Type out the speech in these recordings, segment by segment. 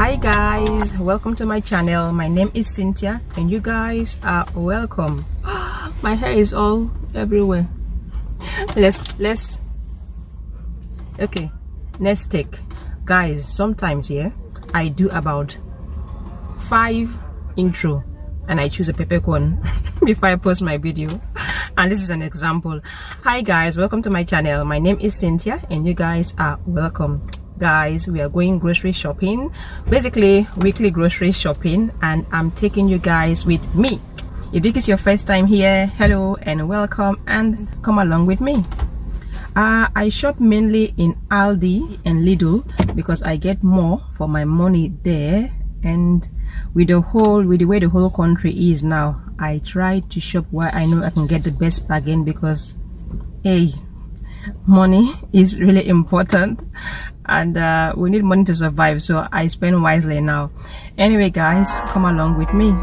Hi guys, welcome to my channel. My name is Cynthia and you guys are welcome. My hair is all everywhere. let's take, guys, sometimes I do about 5 intro and I choose a peppercorn before I post my video, and this is an example. Hi guys, welcome to my channel. My name is Cynthia and you guys are welcome. Guys, we are going grocery shopping, basically weekly grocery shopping, and I'm taking you guys with me. If this is your first time here, hello and welcome, and come along with me. I shop mainly in Aldi and Lidl because I get more for my money there, and with the way the whole country is now, I try to shop where I know I can get the best bargain, because hey, money is really important and we need money to survive, so I spend wisely now. Anyway guys, come along with me.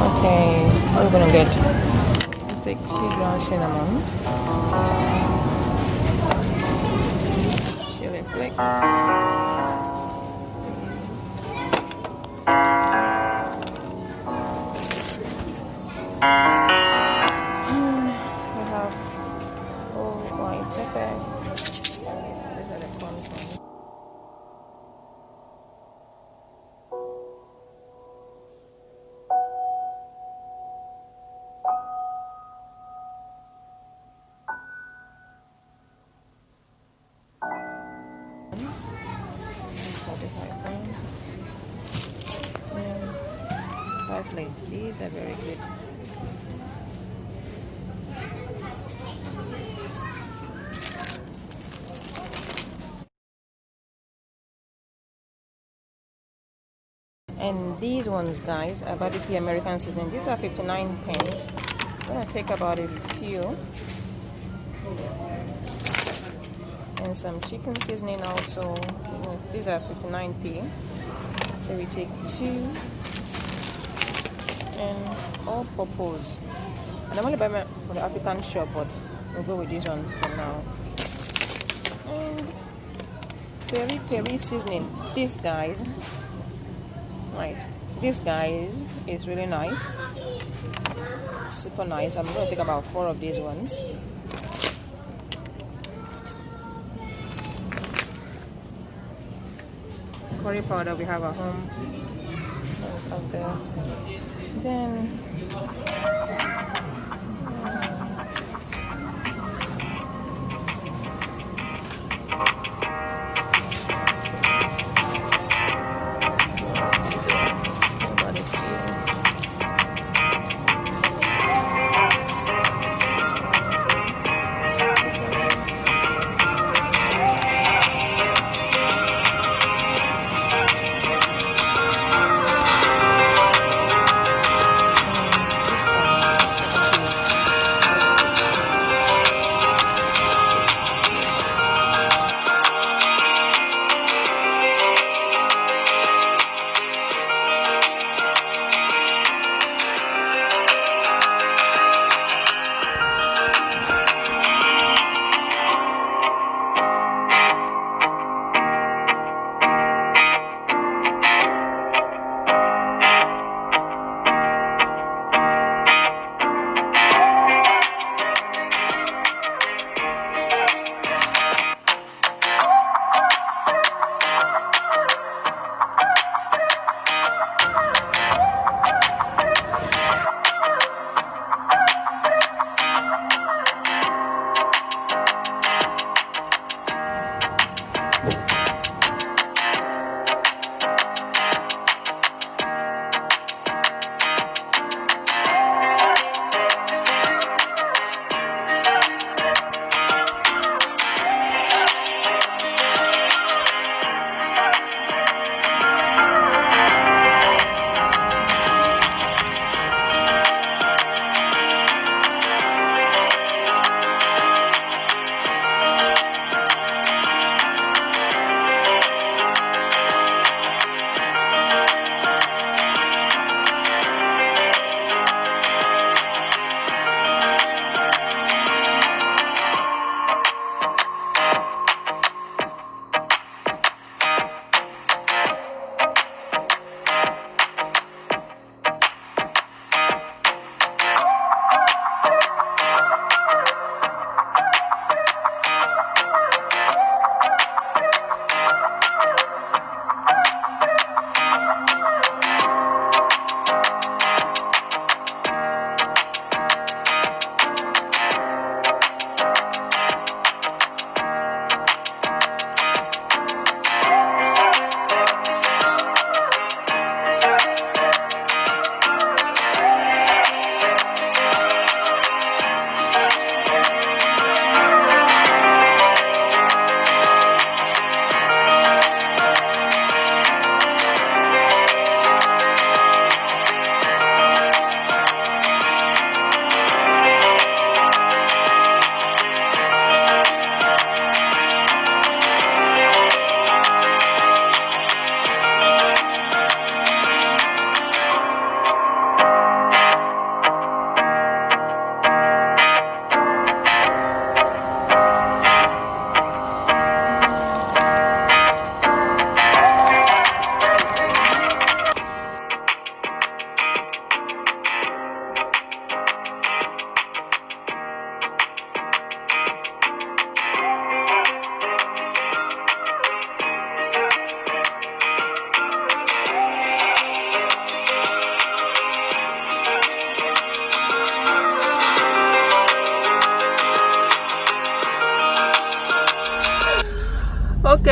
Okay, what are we gonna get? Let's take 2 ground cinnamon, chili flakes, we have whole white pepper. These are the crumbs ones. Parsley, these are very good. And these ones, guys, are barbecue American seasoning. These are 59 pence. I'm gonna take about a few, and some chicken seasoning also. These are 59p. So we take 2. And all purpose. And I'm only buy my for the African shop, but we'll go with this one for now. And peri seasoning. This guys, right? This guys is really nice, super nice. I'm going to take about 4 of these ones. Curry powder we have at home. Out there. Then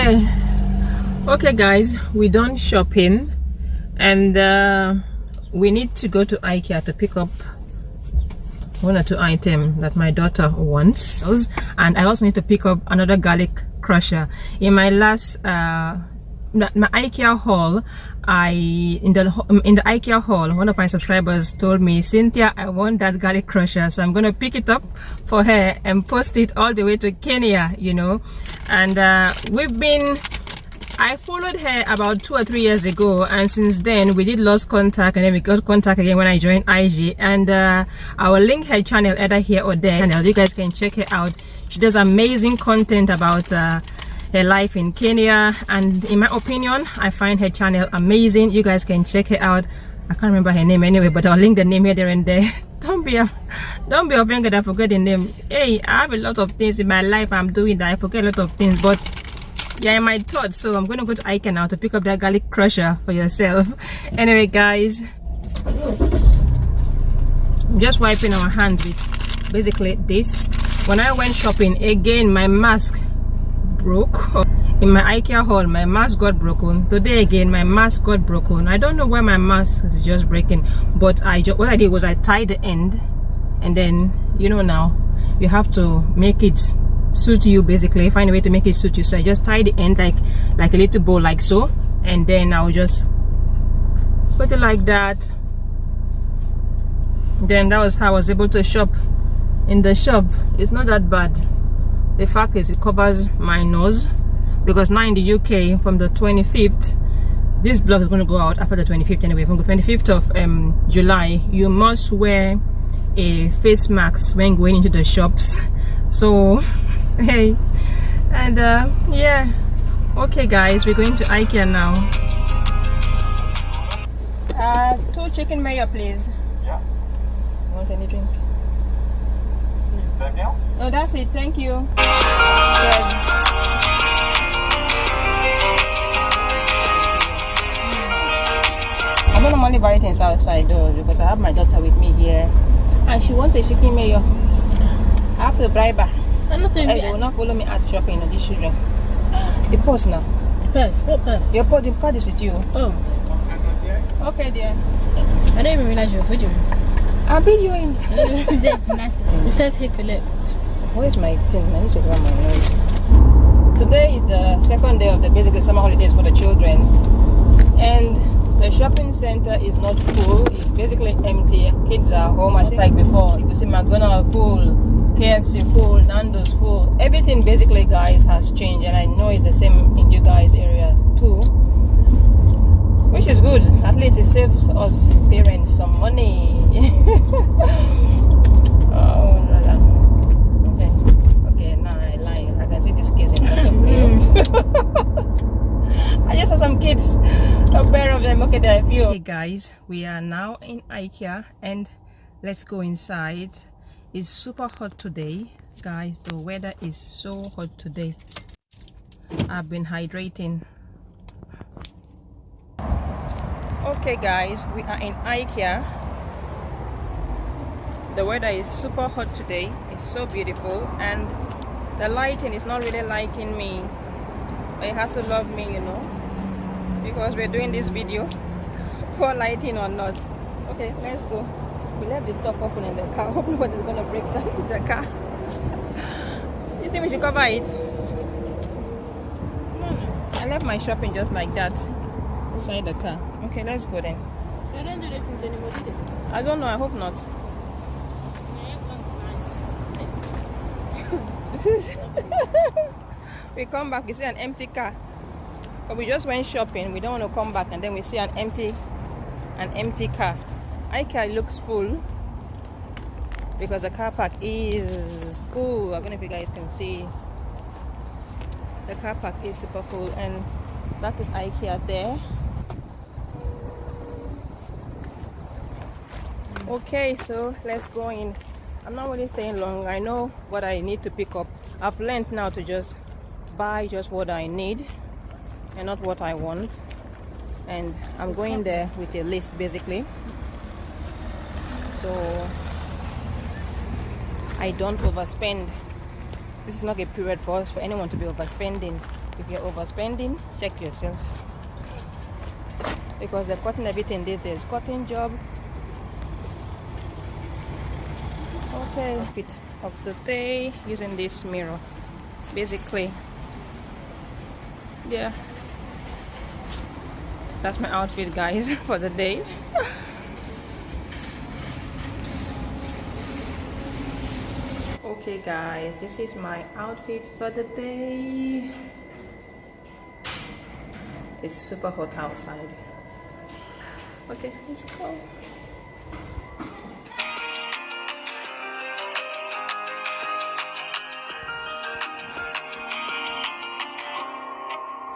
Okay guys, we done shopping, and we need to go to IKEA to pick up one or two items that my daughter wants, and I also need to pick up another garlic crusher. In my last my IKEA haul, in the IKEA haul, one of my subscribers told me, Cynthia, I want that garlic crusher, so I'm gonna pick it up for her and post it all the way to Kenya, you know. And I followed her about 2 or 3 years ago, and since then we did lost contact, and then we got contact again when I joined IG. And I will link her channel either here or there. You guys can check her out. She does amazing content about her life in Kenya, and in my opinion, I find her channel amazing. You guys can check her out. I can't remember her name anyway, but I'll link the name here, there, and there. Don't be offended I forget the name. Hey, I have a lot of things in my life I'm doing that I forget a lot of things, but yeah, in my thoughts. So I'm gonna go to IKEA now to pick up that garlic crusher for yourself. Anyway guys, I'm just wiping our hands with basically this. When I went shopping again, my mask broke. In my IKEA haul, my mask got broken. Today again, my mask got broken. I don't know why my mask is just breaking, but what I did was I tied the end, and then, you know, now you have to make it suit you, basically find a way to make it suit you. So I just tie the end like a little bow, like so, and then I'll just put it like that. Then that was how I was able to shop in the shop. It's not that bad. The fact is, it covers my nose, because now in the UK, from the 25th, this vlog is going to go out after the 25th anyway. From the 25th of July, you must wear a face mask when going into the shops. So hey, and yeah, okay guys, we're going to IKEA now. 2 chicken mayo, please. Yeah. Want any drink? No. Oh, that's it, thank you. Yes. I don't normally buy things outside though, because I have my daughter with me here, and she wants a chicken mayo. I have to bribe her. Hey, they will not follow me at shopping with these children. The purse now. Purse? What purse? Your purse, the card is with you. Oh. Okay, dear. I don't even realize you're a video. I'll be you in. It says here collect. Where's my thing? I need to grab my nose. Today is the second day of the basically summer holidays for the children, and the shopping center is not full. It's basically empty. Kids are home. I think like before, you could see McDonald's full, KFC full, Nando's full. Everything basically, guys, has changed, and I know it's the same in you guys' area too, which is good. At least it saves us parents some money. Oh la la. Okay, now I lie. I can see this kids in front of me. I just saw some kids, a pair of them. Okay, there are a few. Hey guys, we are now in IKEA, and let's go inside. It's super hot today, guys. The weather is so hot today. I've been hydrating. Okay guys, we are in IKEA. The weather is super hot today. It's so beautiful, and the lighting is not really liking me, but it has to love me, you know, because we're doing this video for lighting or not. Okay, let's go. We left the stuff open in the car. Hope nobody's gonna break down to the car. You think we should cover it? I left my shopping just like that inside the car. Okay, let's go then. They don't do those things anymore, do they? I don't know, I hope not. We come back, we see an empty car, but we just went shopping. We don't want to come back and then we see an empty car. IKEA looks full because the car park is full. I don't know if you guys can see. The car park is super full, and that is IKEA there. Okay, so let's go in. I'm not really staying long. I know what I need to pick up. I've learned now to just buy just what I need and not what I want, and I'm going there with a list basically, so I don't overspend. This is not a period for anyone to be overspending. If you're overspending, check yourself. Because they're cutting everything these days. Cutting job. Okay, fit of the day using this mirror. Basically, yeah. That's my outfit, guys, for the day. Okay guys, this is my outfit for the day. It's super hot outside. Okay, let's go.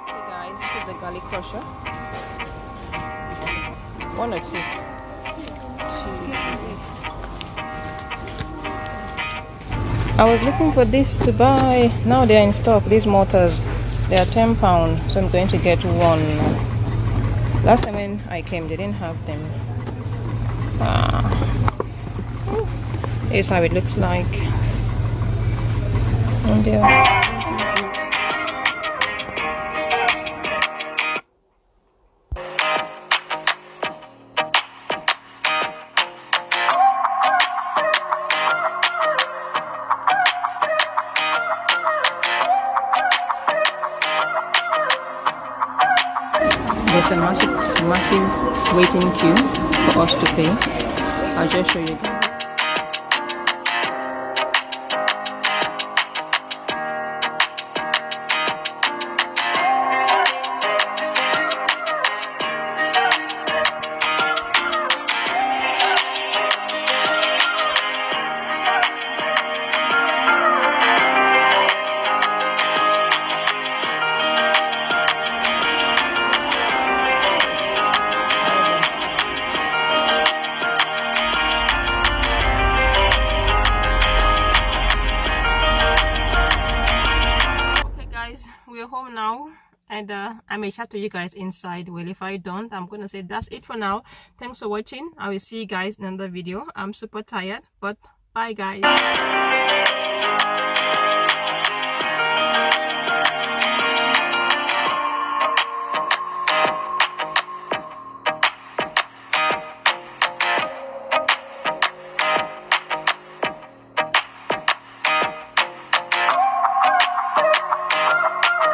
Okay guys, this is the garlic crusher. One or two? I was looking for this to buy. Now they're in stock. These mortars, they are £10, so I'm going to get one. Last time when I came, they didn't have them. Here's how it looks like. And there's a massive waiting queue for us to pay. I'll just show you guys. We're home now, and I may chat to you guys inside. Well, if I don't, I'm gonna say that's it for now. Thanks for watching. I will see you guys in another video. I'm super tired, but bye guys.